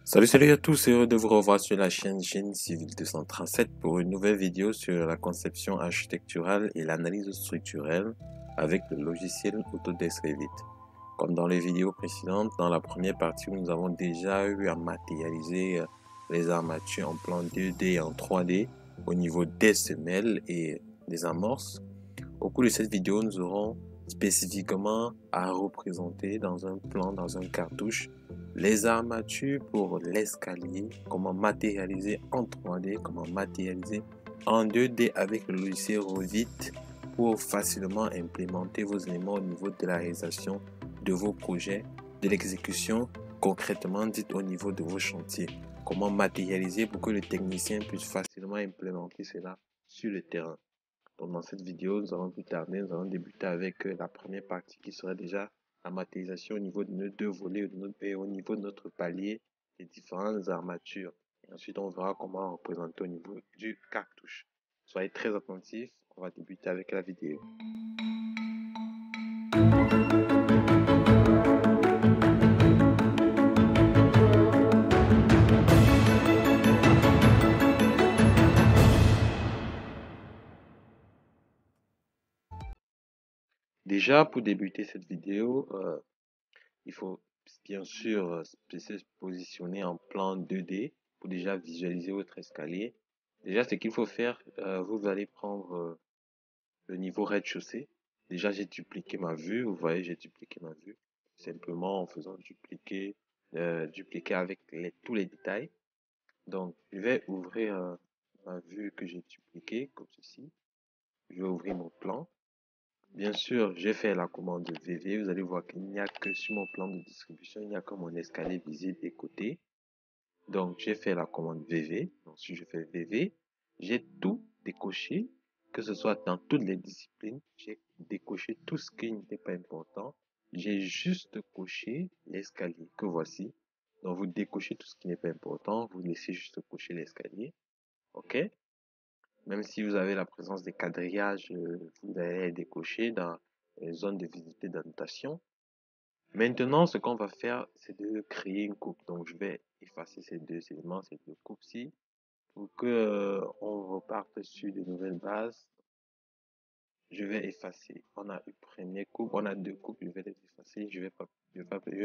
Salut à tous, heureux de vous revoir sur la chaîne Génie Civil 237 pour une nouvelle vidéo sur la conception architecturale et l'analyse structurelle avec le logiciel Autodesk Revit. Comme dans les vidéos précédentes, dans la première partie, nous avons déjà eu à matérialiser les armatures en plan 2D et en 3D au niveau des semelles et des amorces. Au cours de cette vidéo, nous aurons spécifiquement à représenter dans un plan, dans un cartouche, les armatures pour l'escalier, comment matérialiser en 3D, comment matérialiser en 2D avec le logiciel Revit pour facilement implémenter vos éléments au niveau de la réalisation de vos projets, de l'exécution concrètement dite au niveau de vos chantiers. Comment matérialiser pour que le technicien puisse facilement implémenter cela sur le terrain. Donc, dans cette vidéo, nous allons plus tarder, nous allons débuter avec la première partie qui sera déjà la matérialisation au niveau de nos deux volets et au niveau de notre palier, les différentes armatures. Et ensuite, on verra comment représenter au niveau du cartouche. Soyez très attentifs, on va débuter avec la vidéo. Déjà, pour débuter cette vidéo, il faut bien sûr se positionner en plan 2D pour déjà visualiser votre escalier. Déjà, ce qu'il faut faire, vous allez prendre le niveau rez-de-chaussée. Déjà, j'ai dupliqué ma vue. Vous voyez, j'ai dupliqué ma vue. Simplement en faisant dupliquer avec tous les détails. Donc, je vais ouvrir ma vue que j'ai dupliquée comme ceci. Je vais ouvrir mon plan. Bien sûr, j'ai fait la commande VV. Vous allez voir qu'il n'y a que sur mon plan de distribution, il n'y a que mon escalier visible des côtés. Donc, j'ai fait la commande VV. Donc, si je fais VV, j'ai tout décoché, que ce soit dans toutes les disciplines. J'ai décoché tout ce qui n'était pas important. J'ai juste coché l'escalier que voici. Donc, vous décochez tout ce qui n'est pas important. Vous laissez juste cocher l'escalier. OK? Même si vous avez la présence des quadrillages, vous allez les décocher dans les zones de visite et d'annotation. Maintenant, ce qu'on va faire, c'est de créer une coupe. Donc, je vais effacer ces deux éléments, ces deux coupes-ci, pour que on reparte sur de nouvelles bases. Je vais effacer. On a une première coupe, on a deux coupes, je vais les effacer. Je vais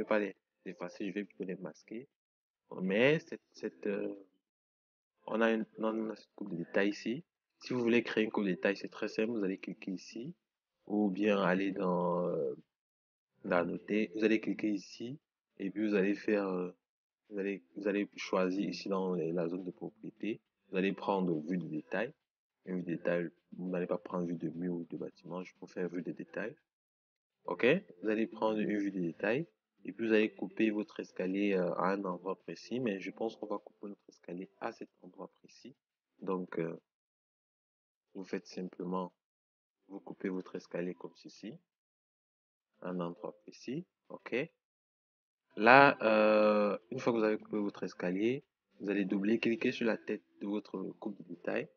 pas les effacer, je vais plutôt les masquer. Mais on a cette coupe de détail ici. Si vous voulez créer une coupe de détail, c'est très simple. Vous allez cliquer ici, ou bien aller dans noter. Vous allez cliquer ici, et puis vous allez faire vous allez choisir ici dans la zone de propriété. Vous allez prendre vue de détail. Une vue de détail, vous n'allez pas prendre vue de mur ou de bâtiment, je préfère vue de détail. OK? Vous allez prendre une vue de détail. Et puis vous allez couper votre escalier à un endroit précis. Mais je pense qu'on va couper notre escalier à cet endroit précis. Donc, vous faites simplement, vous coupez votre escalier comme ceci. À un endroit précis. OK? Là, une fois que vous avez coupé votre escalier, vous allez doubler-cliquer sur la tête de votre coupe de détail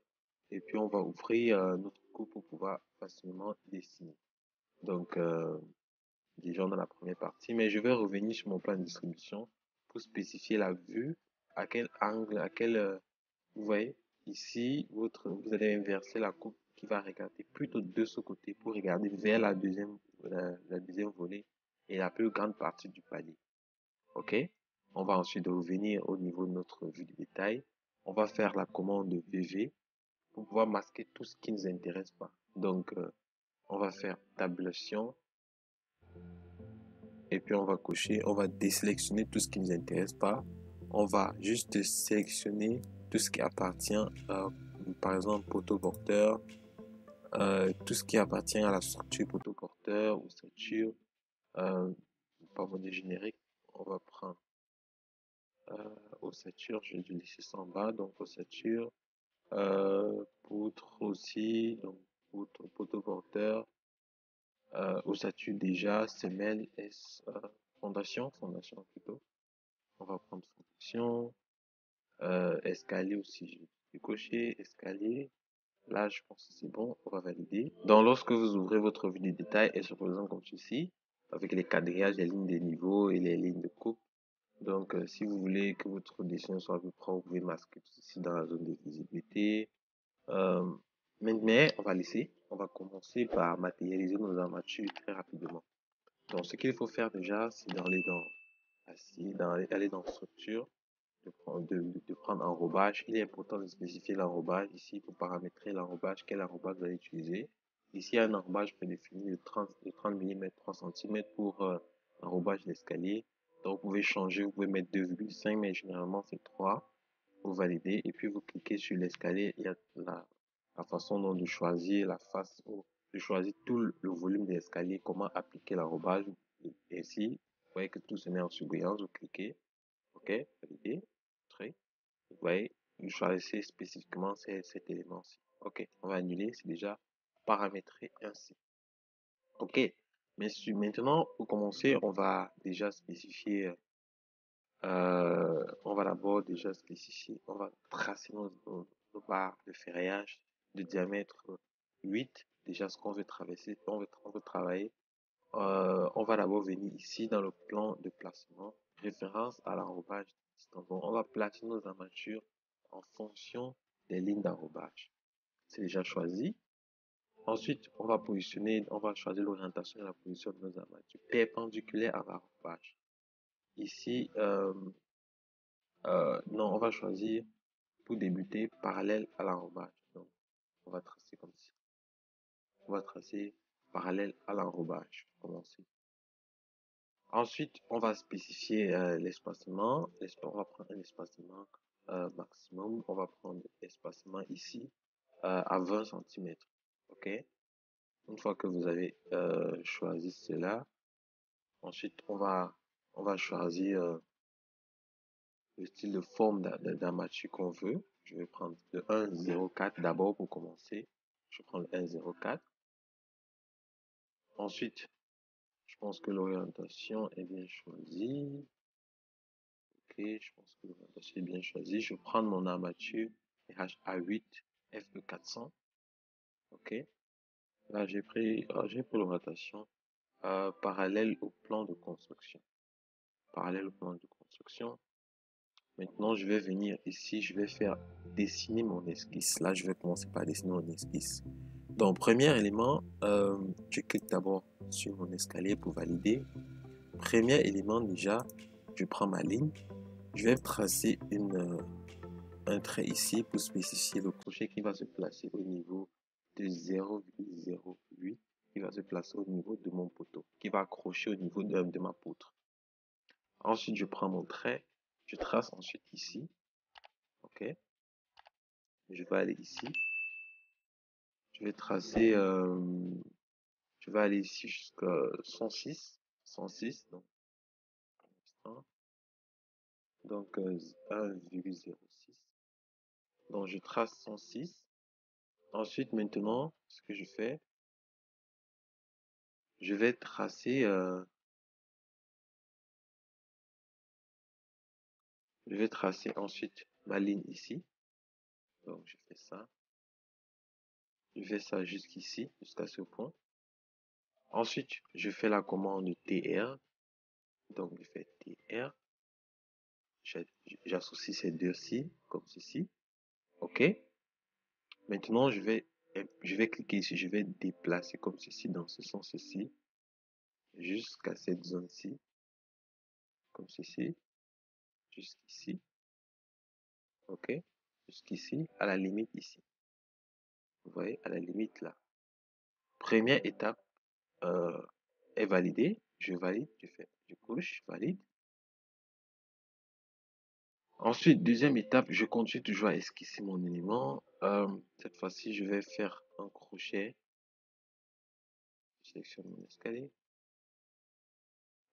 et puis on va ouvrir notre coupe pour pouvoir facilement dessiner. Donc, déjà on a la première partie, mais je vais revenir sur mon plan de distribution pour spécifier la vue, à quel angle, vous voyez, ici, vous allez inverser la coupe qui va regarder plutôt de ce côté pour regarder vers la deuxième volée et la plus grande partie du palier. OK? On va ensuite revenir au niveau de notre vue de détail. On va faire la commande VV pour pouvoir masquer tout ce qui ne nous intéresse pas. Donc, on va faire tabulation et puis on va cocher, on va désélectionner tout ce qui ne nous intéresse pas. On va juste sélectionner tout ce qui appartient, par exemple, poteau porteur, tout ce qui appartient à la structure poteau porteur ou structure, par modèle générique, on va prendre ossature, je vais le laisser ça en bas, donc ossature, poutre aussi, donc poutre, poteau porteur, ossature déjà, semelle, fondation plutôt. On va prendre fondation, escalier aussi, je vais cocher, escalier. Là, je pense que c'est bon, on va valider. Donc, lorsque vous ouvrez votre vue de détail, elle se présente comme ceci, avec les quadrillages, les lignes de niveau et les lignes de coupe. Donc, si vous voulez que votre dessin soit plus propre, vous pouvez masquer tout ceci dans la zone de visibilité. Euh, mais on va laisser. On va commencer par matérialiser nos armatures très rapidement. Donc, ce qu'il faut faire déjà, c'est aller dans structure, de prendre enrobage. Il est important de spécifier l'enrobage. Ici, pour paramétrer l'enrobage, quel enrobage vous allez utiliser. Ici, il y a un enrobage prédéfini de 30 mm, 3 cm pour l'enrobage d'escalier. Donc, vous pouvez changer, vous pouvez mettre 2,5, mais généralement, c'est 3. Vous validez et puis vous cliquez sur l'escalier. Il y a la façon dont de choisir la face, ou de choisir tout le volume de l'escalier, comment appliquer l'enrobage. Ici, vous voyez que tout se met en surbrillance. Vous cliquez, OK, valider, très. Vous voyez, vous choisissez spécifiquement cet élément-ci. OK, on va annuler, c'est déjà paramétré ainsi. OK, mais maintenant, pour commencer, on va déjà spécifier, on va d'abord déjà spécifier, on va tracer nos barres de ferraillage de diamètre 8, déjà ce qu'on veut traverser, on veut travailler. On va d'abord venir ici dans le plan de placement, référence à l'enrobage distant. Donc, on va placer nos armatures en fonction des lignes d'enrobage. C'est déjà choisi. Ensuite, on va choisir l'orientation et la position de nos armatures perpendiculaires à l'enrobage. Ici, non, on va choisir pour débuter parallèle à l'enrobage. Donc, on va tracer comme ça. On va tracer parallèle à l'enrobage. Commencer. Ensuite, on va spécifier l'espacement. On va prendre un espacement maximum. On va prendre l'espacement ici à 20 cm. OK? Une fois que vous avez choisi cela, ensuite on va choisir le style de forme d'armature qu'on veut. Je vais prendre le 1,04 d'abord pour commencer. Je prends le 1,04. Ensuite, je pense que l'orientation est bien choisie. Ok, je pense que l'orientation est bien choisie. Je prends mon armature HA8 FE400. Ok, là j'ai pris l'orientation parallèle au plan de construction. Parallèle au plan de construction. Maintenant, je vais venir ici, je vais faire dessiner mon esquisse. Là, je vais commencer par dessiner mon esquisse. Donc, premier élément, je clique d'abord sur mon escalier pour valider. Premier élément, déjà, je prends ma ligne. Je vais tracer un trait ici pour spécifier le crochet qui va se placer au niveau de 0,08. Il va se placer au niveau de mon poteau, qui va accrocher au niveau de ma poutre. Ensuite, je prends mon trait, je trace ensuite ici. OK. Je vais aller ici. Je vais tracer, je vais aller ici jusqu'à 106. 106, donc 1,06. Donc je trace 106. Ensuite, maintenant, ce que je fais, je vais tracer, je vais tracer ensuite ma ligne ici. Donc je fais ça. Je fais ça jusqu'ici, jusqu'à ce point. Ensuite, je fais la commande TR. Donc je fais TR. J'associe ces deux-ci, comme ceci. OK. Maintenant, je vais cliquer ici, je vais déplacer comme ceci, dans ce sens-ci, jusqu'à cette zone-ci, comme ceci, jusqu'ici, OK, jusqu'ici, à la limite ici. Vous voyez, à la limite là. Première étape est validée, je valide, je couche, valide. Ensuite, deuxième étape, je continue toujours à esquisser mon élément. Cette fois-ci, je vais faire un crochet. Je sélectionne mon escalier.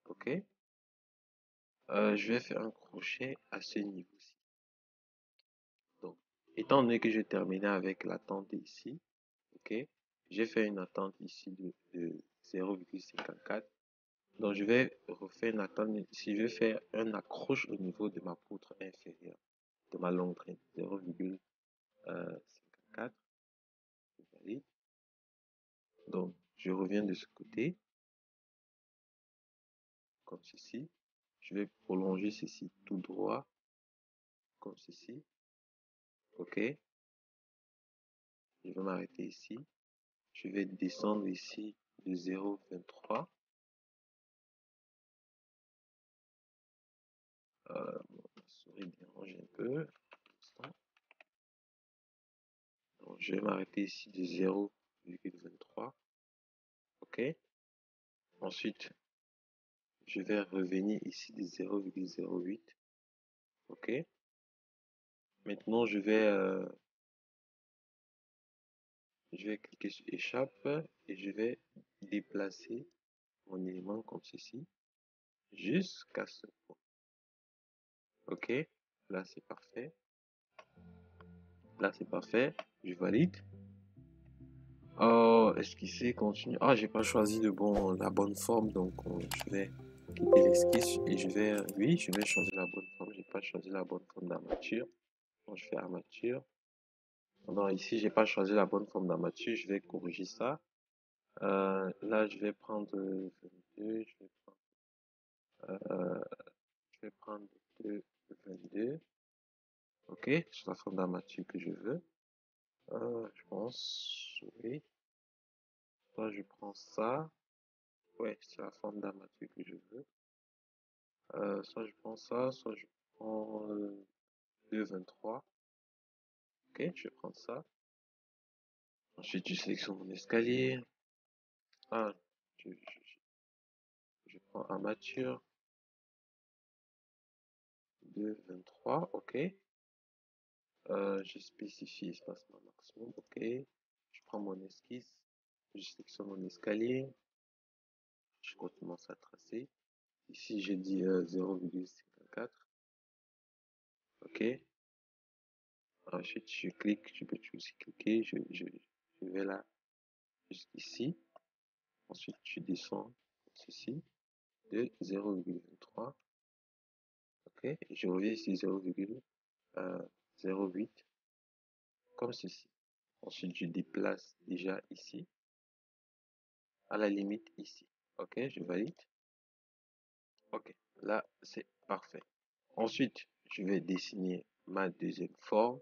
OK. Je vais faire un crochet à ce niveau-ci. Donc, étant donné que j'ai terminé avec la tente ici, ok, j'ai fait une attente ici de 0,54. Donc, je vais refaire une attente ici. Je vais faire un accroche au niveau de ma poutre inférieure, de ma longue traîne, 0,54. Donc, je reviens de ce côté, comme ceci. Je vais prolonger ceci tout droit, comme ceci. OK. Je vais m'arrêter ici. Je vais descendre ici de 0,23. Ma souris dérange un peu. Donc, je vais m'arrêter ici de 0,23. OK. Ensuite, je vais revenir ici de 0,08. OK. Maintenant, je vais cliquer sur échappe et je vais déplacer mon élément comme ceci jusqu'à ce point. OK. Là, c'est parfait. Là, c'est parfait. Je valide. Oh, esquisser, continue. Ah, j'ai pas choisi la bonne forme, donc je vais quitter l'esquisse et oui, je vais changer la bonne forme. J'ai pas choisi la bonne forme d'armature. Donc, je fais armature. Non, ici, j'ai pas choisi la bonne forme d'armature. Je vais corriger ça. Là, je vais prendre 22. Euh, je vais prendre 22. OK, c'est la forme d'armature que je veux. Je pense, oui. Soit je prends ça. Ouais, c'est la forme d'armature que je veux. Soit je prends ça, soit je prends 2,23. Ok, je vais prendre ça. Ensuite, je sélectionne mon escalier. Ah, je prends armature 2,23. Ok. Je spécifie espacement maximum. Ok. Je prends mon esquisse. Je sélectionne mon escalier. Je commence à tracer. Ici, j'ai dit 0,54. Ok. Ensuite, je clique. Tu peux aussi cliquer. Je vais là jusqu'ici. Ensuite, je descends ceci de 0,23. Ok. Et je reviens ici 0,08 comme ceci. Ensuite, je déplace déjà ici, à la limite ici. Ok, je valide. Ok, là, c'est parfait. Ensuite, je vais dessiner ma deuxième forme.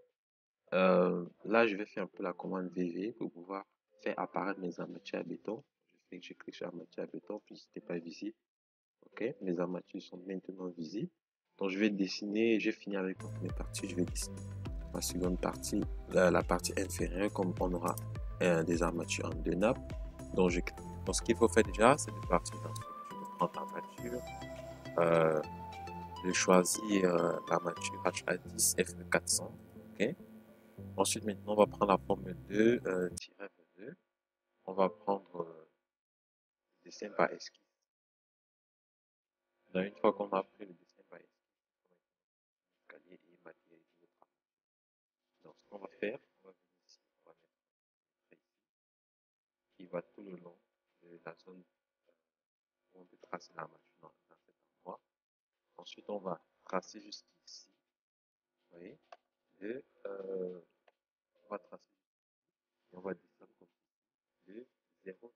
Là, je vais faire un peu la commande VV pour pouvoir faire apparaître mes armatures à béton. Je clique sur armature à béton, puis c'était pas visible. Ok, mes armatures sont maintenant visibles. Donc, je vais dessiner, j'ai fini avec ma première partie. Je vais dessiner ma seconde partie, la partie inférieure, comme on aura des armatures en deux nappes. Donc, ce qu'il faut faire déjà, c'est de partir dans je prends l'armature. Je choisis l'armature HA10 F400. Ok. Ensuite, maintenant, on va prendre la forme 2-22. On va prendre le dessin par esquisse. Donc, une fois qu'on a pris le dessin par esquisse, on va escalier et matérialiser notre armature. Donc, ce qu'on va faire, on va venir ici, on va mettre un trait ici, qui va tout le long de la zone où on peut tracer l'armature dans cet endroit. Ensuite, on va tracer jusqu'ici. Vous voyez? Et on va tracer et on va descendre comme de 0,30.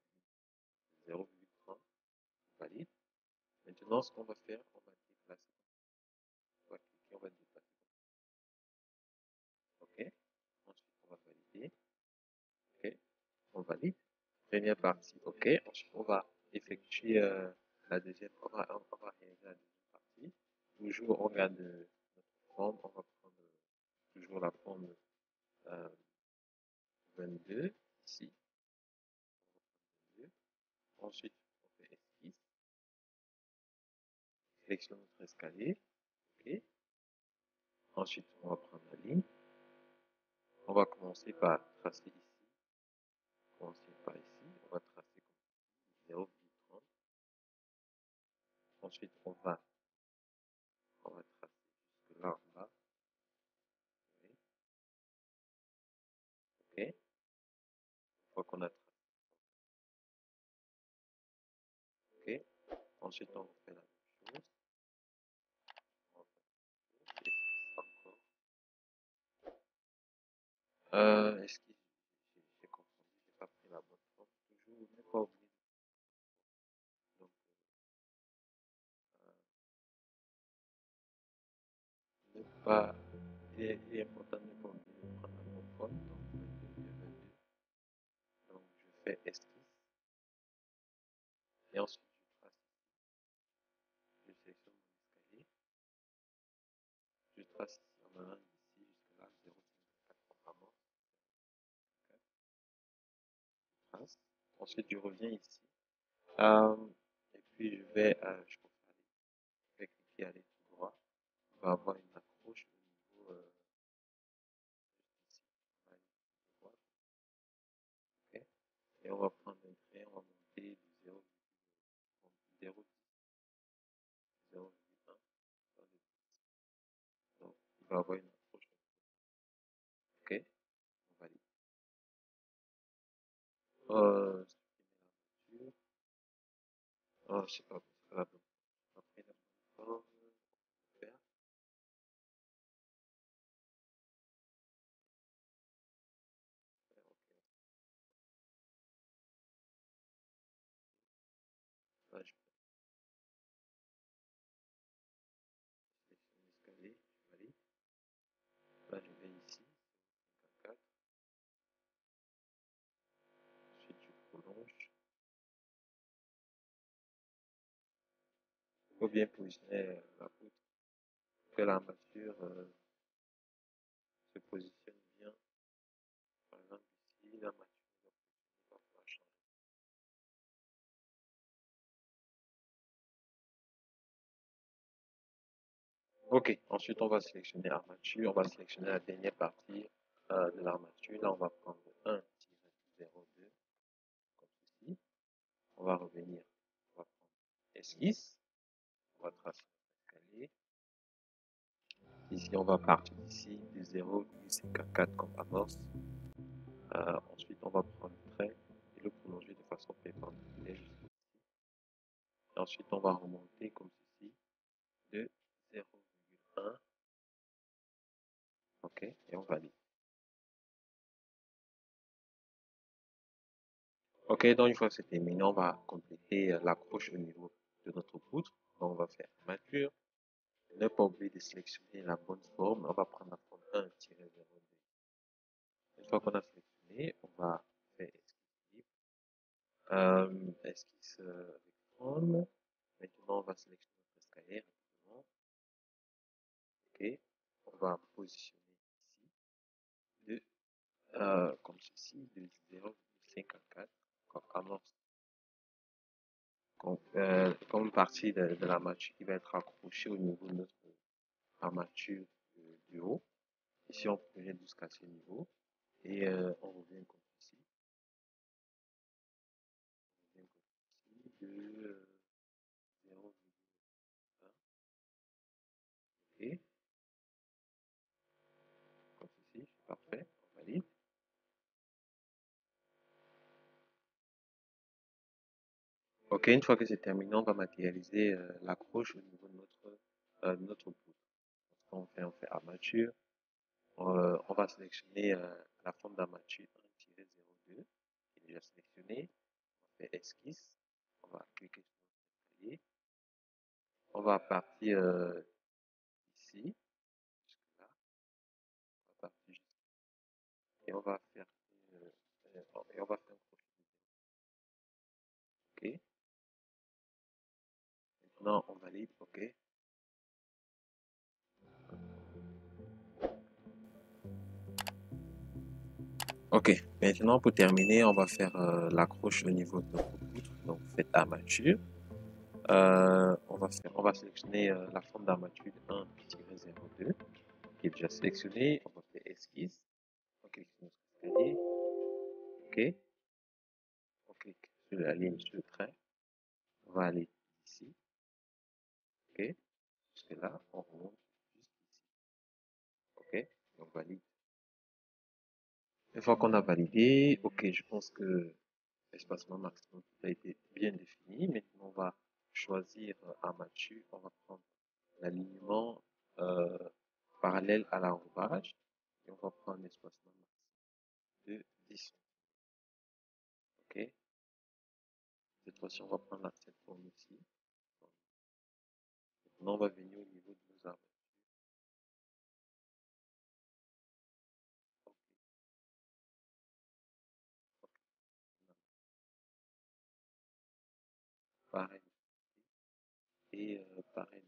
Valide. Maintenant, ce qu'on va faire, on va déplacer. On va cliquer, on va déplacer. OK. Ensuite, on va valider. OK. On valide. Première partie. OK. Ensuite, on va effectuer la deuxième. On va réaliser la deuxième partie. Toujours, on regarde notre forme. On va prendre toujours la forme 22 ici. Ensuite, on fait esquisse. Sélectionne notre escalier. OK. Ensuite, on va prendre la ligne. On va commencer par tracer ici. Commencer par ici. On va tracer comme 0,30. Ensuite, on va tracer jusque là en bas. OK. Une fois qu'on a tracé. OK. Ensuite, on refait la même chose. On refait encore. Est-ce que j'ai confondu? J'ai pas pris la bonne forme. Toujours, ne pas oublier. Donc, pas, il est important de ne pas oublier de prendre la bonne forme. Donc, 22. Donc, je fais esquisse. Et ensuite, je sélectionne mon escalier. Je trace ici en allant d'ici jusque là, 0,54 programmement. Je trace. Ensuite, je reviens ici. Euh, et puis, je vais cliquer aller tout droit. On va avoir une accroche au niveau ici. On va aller tout droit. Ok. Et on va prendre un trait, on va monter du 0, 0, 0,1. Donc, il va avoir une approche. Ok, on valide. Supprimer je sais pas, c'est pas la bonne. Après, la bonne forme, faire. Ok, là, je sélectionne l'escalier, je valide. Là, je vais ici, 54. Ensuite, je prolonge. Il faut bien positionner la poutre pour que l'armature se positionne bien. Par exemple, ici, l'armature va pouvoir changer. Ok, ensuite, on va sélectionner armature. On va sélectionner la dernière partie de l'armature. Là, on va prendre 1-02, comme ceci. On va revenir. On va prendre esquisse. On va tracer l'escalier. Ici, on va partir d'ici de 0,54 comme amorce. Ensuite, on va prendre le trait et le prolonger de façon perpendiculaire jusqu'ici. Ensuite, on va remonter comme ceci de 0,1. Ok, et on valide. Ok, donc une fois que c'est terminé, on va compléter l'accroche au niveau de notre poutre. Donc, on va faire armature. Ne pas oublier de sélectionner la bonne forme. On va prendre la forme 1-02. Une fois qu'on a sélectionné, on va faire esquisse libre. Esquisse avec forme. Maintenant, on va sélectionner notre escalier rapidement. Ok. On va positionner ici comme ceci, de 0,54 comme amorce. Comme partie de l'armature qui va être accrochée au niveau de notre armature du haut. Ici, on projette jusqu'à ce niveau. Et on revient comme ici. On revient comme ici de 0,1. Ok. Comme ceci. Parfait. On valide. Ok, une fois que c'est terminé, on va matérialiser l'accroche au niveau de notre poutre. On fait armature. On va sélectionner la forme d'armature 1-02 qui est déjà sélectionnée. On fait esquisse. On va cliquer sur notre escalier. On va partir ici, jusque là. On va partir jusque et on va faire et on va faire un crochet. Ok. Maintenant, on valide. Ok. Ok. Maintenant, pour terminer, on va faire l'accroche au niveau de notre poutre. Donc, faites armature. On va sélectionner la forme d'armature 1-02 qui est déjà sélectionnée. On va faire esquisse. On clique sur notre escalier. Ok. On clique sur la ligne sur le trait. On va aller ici. Ok. Jusque là, on remonte juste ici. Ok. On valide. Une fois qu'on a validé, ok, je pense que l'espacement maximum a été bien défini. Maintenant, on va choisir armature. On va prendre l'alignement parallèle à l'enrobage. Et on va prendre l'espacement maximum de 10. Ok. Cette fois-ci, on va prendre cette forme ici. Maintenant, on va venir au niveau de nos armatures. pareil. Et pareil.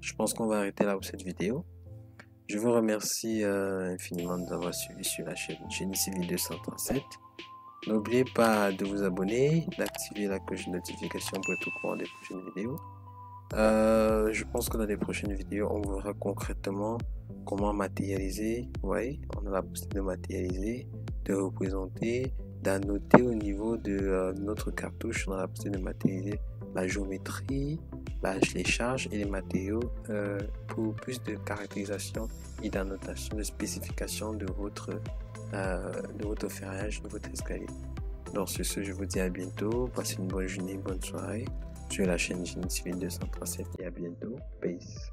Je pense qu'on va arrêter là pour cette vidéo. Je vous remercie infiniment de nous avoir suivis sur la chaîne Génie Civil 237. N'oubliez pas de vous abonner, d'activer la cloche de notification pour être au courant des prochaines vidéos. Je pense que dans les prochaines vidéos, on verra concrètement comment matérialiser. Vous voyez, on a la possibilité de matérialiser, de représenter, d'annoter au niveau de notre cartouche. On a la possibilité de matérialiser la géométrie, les charges et les matériaux pour plus de caractérisation et d'annotation, de spécification de votre ferrage, de votre escalier. Donc sur ce, je vous dis à bientôt. Passez une bonne journée, bonne soirée sur la chaîne Génie Civil 237 et à bientôt. Peace.